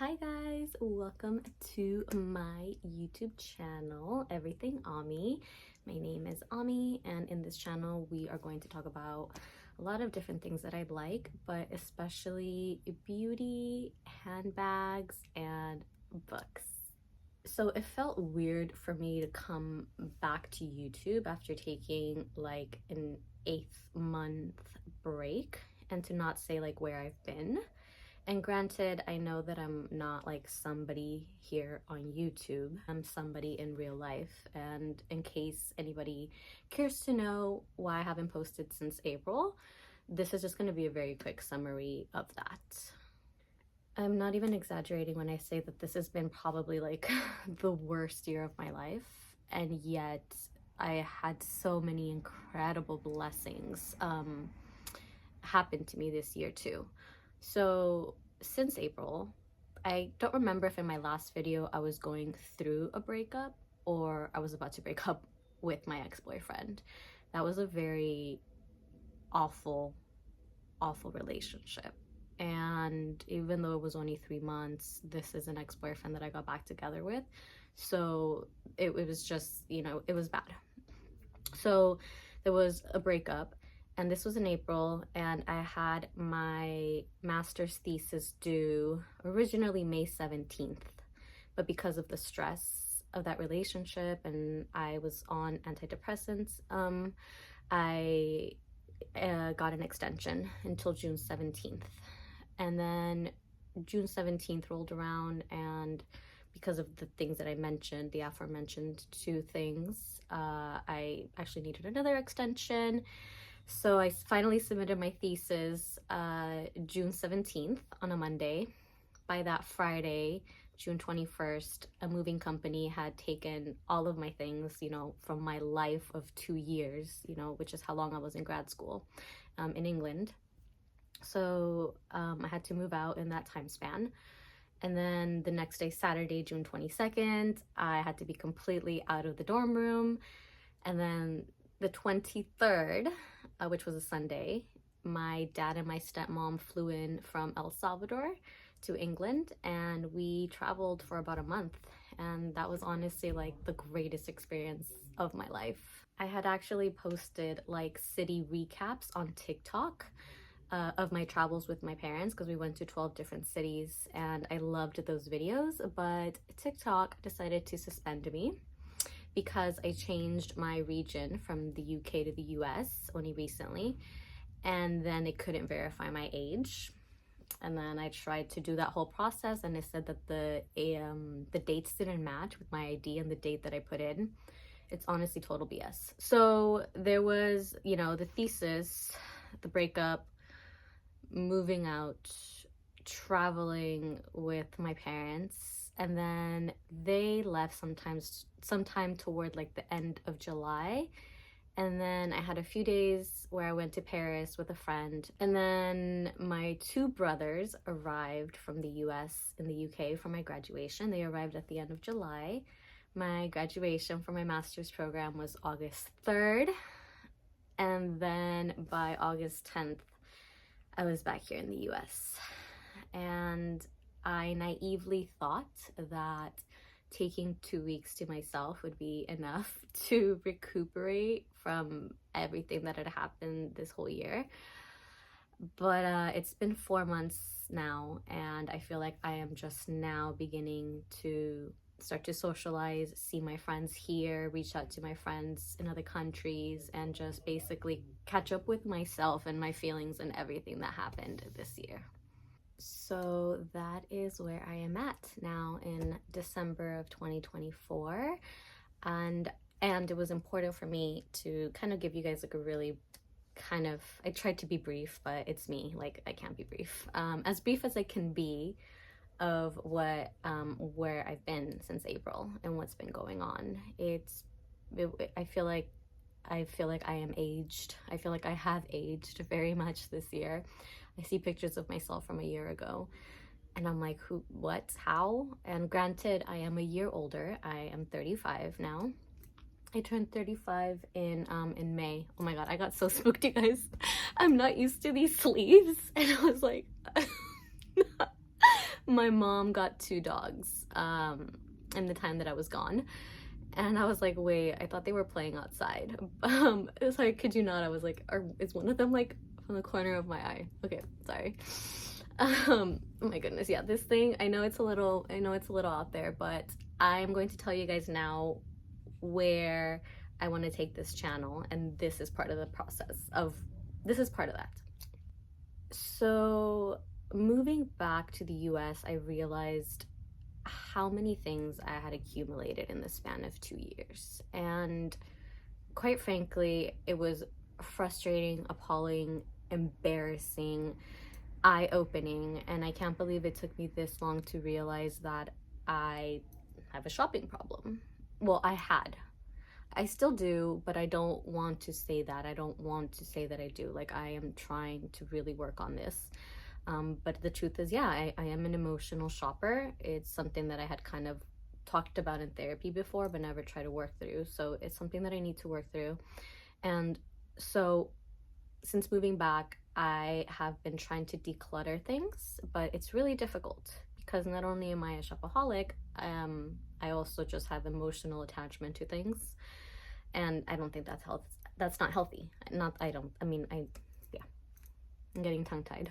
Hi guys, welcome to my YouTube channel, Everything Ami. My name is Ami, and in this channel we are going to talk about a lot of different things that I like, but especially beauty, handbags, and books. So it felt weird for me to come back to YouTube after taking like an 8-month break and to not say like where I've been. And granted, I know that I'm not like somebody here on YouTube. I'm somebody in real life. And in case anybody cares to know why I haven't posted since April, this is just going to be a very quick summary of that. I'm not even exaggerating when I say that this has been probably like the worst year of my life. And yet I had so many incredible blessings happen to me this year too. So since April, I don't remember if in my last video I was going through a breakup or I was about to break up with my ex-boyfriend. That was a very awful relationship. And even though it was only 3 months, this is an ex-boyfriend that I got back together with. So it was just, it was bad. So there was a breakup. And this was in April, and I had my master's thesis due originally May 17th. But because of the stress of that relationship and I was on antidepressants, I got an extension until June 17th. And then June 17th rolled around, and because of the things that I mentioned, the aforementioned two things, I actually needed another extension. So I finally submitted my thesis June 17th on a Monday. By that Friday, June 21st, a moving company had taken all of my things, from my life of 2 years, which is how long I was in grad school in England. So I had to move out in that time span. And then the next day, Saturday, June 22nd, I had to be completely out of the dorm room. And then the 23rd, which was a Sunday, my dad and my stepmom flew in from El Salvador to England, and we traveled for about a month. And that was honestly like the greatest experience of my life. I had actually posted like city recaps on TikTok of my travels with my parents, because we went to 12 different cities and I loved those videos, but TikTok decided to suspend me because I changed my region from the UK to the US only recently, and then it couldn't verify my age. And then I tried to do that whole process, and it said that the dates didn't match with my ID and the date that I put in. It's honestly total BS. So there was, the thesis, the breakup, moving out, traveling with my parents, and then they left sometime toward like the end of July. And then I had a few days where I went to Paris with a friend, and then my 2 brothers arrived from the US in the UK for my graduation. They arrived at the end of July. My graduation for my master's program was August 3rd, and then by August 10th I was back here in the US. And I naively thought that taking 2 weeks to myself would be enough to recuperate from everything that had happened this whole year. But it's been 4 months now, and I feel like I am just now beginning to start to socialize, see my friends here, reach out to my friends in other countries, and just basically catch up with myself and my feelings and everything that happened this year. So that is where I am at now in December of 2024. And it was important for me to kind of give you guys like a really I tried to be brief, but it's me, like I can't be brief. As brief as I can be of what where I've been since April and what's been going on. I feel like I am aged. I feel like I have aged very much this year. I see pictures of myself from a year ago and I'm like, who, what, how? And granted, I am a year older. I am 35 now. I turned 35 in May. Oh my god, I got so spooked, you guys. I'm not used to these sleeves. And I was like, my mom got 2 dogs in the time that I was gone. And I was like, wait, I thought they were playing outside. It's like, could you not? I was like, is one of them like from the corner of my eye? Okay, sorry. Oh my goodness, yeah, this thing, I know it's a little out there, but I'm going to tell you guys now where I want to take this channel, and this is part of the process of, this is part of that. So moving back to the US, I realized how many things I had accumulated in the span of 2 years. And quite frankly, it was frustrating, appalling, embarrassing, eye-opening, and I can't believe it took me this long to realize that I have a shopping problem. Well, I still do, but I don't want to say that. I don't want to say that I do. Like, I am trying to really work on this. But the truth is, yeah, I am an emotional shopper. It's something that I had kind of talked about in therapy before, but never tried to work through. So it's something that I need to work through. And so since moving back, I have been trying to declutter things, but it's really difficult because not only am I a shopaholic, I also just have emotional attachment to things. And I don't think that's healthy. That's not healthy. Yeah, I'm getting tongue-tied.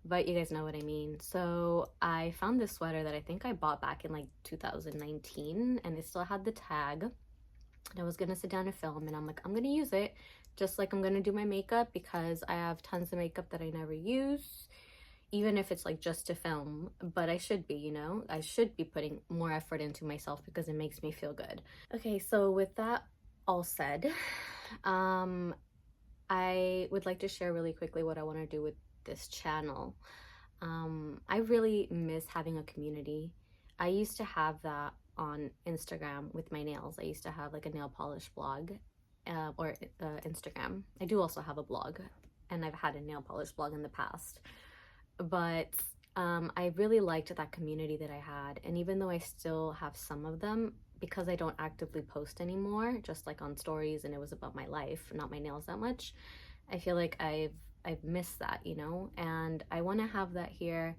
But you guys know what I mean. So I found this sweater that I think I bought back in like 2019, and it still had the tag. And I was gonna sit down and film, and I'm like, I'm gonna use it just like I'm gonna do my makeup, because I have tons of makeup that I never use, even if it's like just to film. But I should be, you know, I should be putting more effort into myself because it makes me feel good. Okay, so with that all said, I would like to share really quickly what I want to do with this channel. I really miss having a community. I used to have that on Instagram with my nails. I used to have like a nail polish blog or Instagram. I do also have a blog, and I've had a nail polish blog in the past. But I really liked that community that I had. And even though I still have some of them, because I don't actively post anymore, just like on stories, and it was about my life, not my nails that much, I feel like I've missed that, you know, and I want to have that here.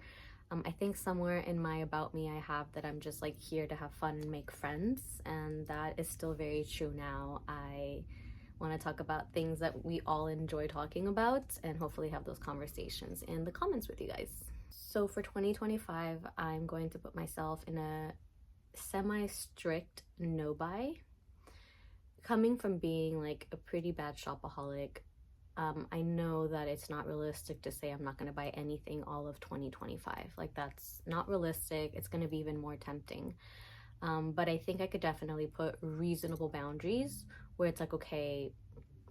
I think somewhere in my about me I have that I'm just like here to have fun and make friends, and that is still very true now. I want to talk about things that we all enjoy talking about, and hopefully have those conversations in the comments with you guys. So for 2025, I'm going to put myself in a semi-strict no buy. Coming from being like a pretty bad shopaholic, I know that it's not realistic to say I'm not going to buy anything all of 2025. Like, that's not realistic. It's going to be even more tempting. But I think I could definitely put reasonable boundaries where it's like, okay,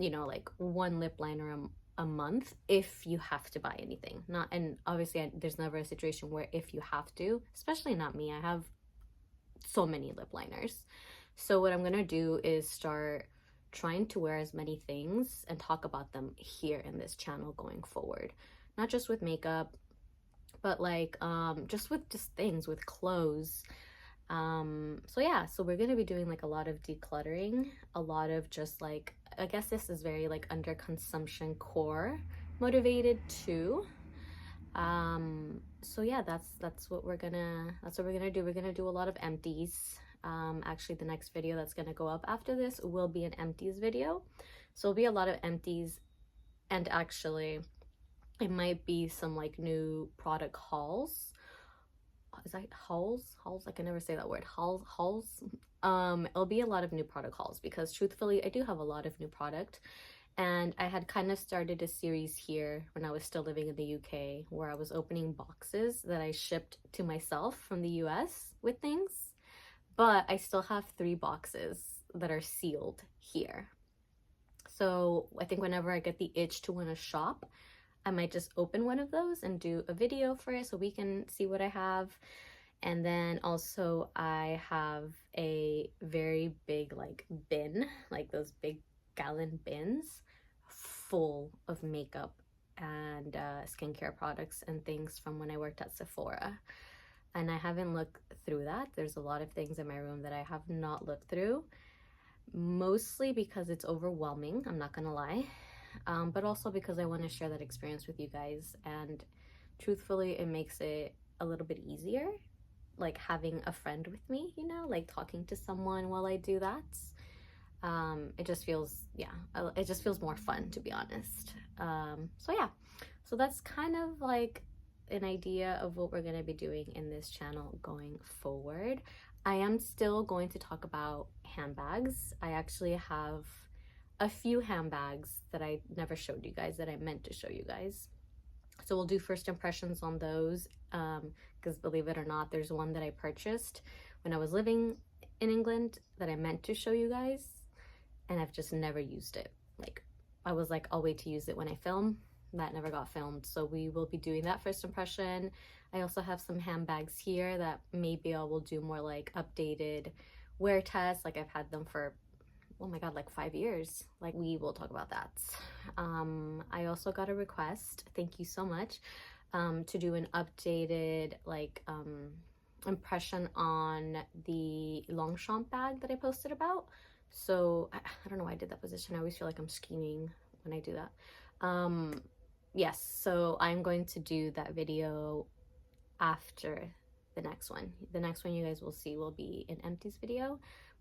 you know, like one lip liner a month if you have to buy anything. Not, and obviously there's never a situation where if you have to, especially not me. I have so many lip liners. So what I'm going to do is start trying to wear as many things and talk about them here in this channel going forward, not just with makeup, but like just things with clothes. So yeah, so we're gonna be doing like a lot of decluttering, a lot of just like, I guess this is very like under consumption core motivated too. So yeah, that's what we're gonna do. We're gonna do a lot of empties. Actually, the next video that's gonna go up after this will be an empties video. So it'll be a lot of empties, and actually it might be some like new product hauls. Is that hauls? I can never say that word. Hauls. It'll be a lot of new product hauls, because truthfully I do have a lot of new product. And I had kind of started a series here when I was still living in the UK, where I was opening boxes that I shipped to myself from the US with things. But I still have 3 boxes that are sealed here. So I think whenever I get the itch to want to shop, I might just open one of those and do a video for it so we can see what I have. And then also I have a very big like bin, like those big gallon bins full of makeup and skincare products and things from when I worked at Sephora. And I haven't looked through that. There's a lot of things in my room that I have not looked through, mostly because it's overwhelming, I'm not gonna lie, but also because I want to share that experience with you guys. And truthfully, it makes it a little bit easier, like having a friend with me, you know, like talking to someone while I do that. It just feels, yeah, it just feels more fun, to be honest. So yeah, so that's kind of like an idea of what we're going to be doing in this channel going forward. I am still going to talk about handbags. I actually have a few handbags that I never showed you guys that I meant to show you guys. So we'll do first impressions on those, because believe it or not, there's one that I purchased when I was living in England that I meant to show you guys, and I've just never used it. Like, I was like, I'll wait to use it when I film. That never got filmed, so we will be doing that first impression. I also have some handbags here that maybe I will do more like updated wear tests. Like, I've had them for, oh my god, like 5 years. Like, we will talk about that. I also got a request, thank you so much, to do an updated like impression on the Longchamp bag that I posted about. So I don't know why I did that position. I always feel like I'm scheming when I do that. Yes, so I'm going to do that video after the next one. The next one you guys will see will be an Empties video.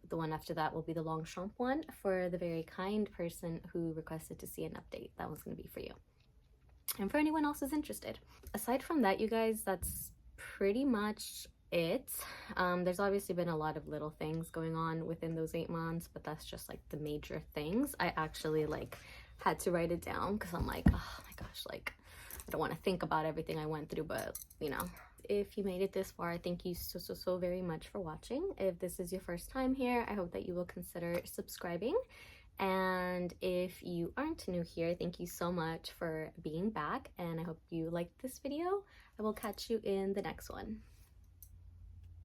The one after that will be the Longchamp one for the very kind person who requested to see an update. That one's going to be for you. And for anyone else who's interested. Aside from that, you guys, that's pretty much it. There's obviously been a lot of little things going on within those 8 months, but that's just like the major things. I actually like had to write it down because I'm like, oh my gosh, like I don't want to think about everything I went through, but you know. If you made it this far, thank you so very much for watching. If this is your first time here, I hope that you will consider subscribing. And if you aren't new here, thank you so much for being back, and I hope you liked this video. I will catch you in the next one.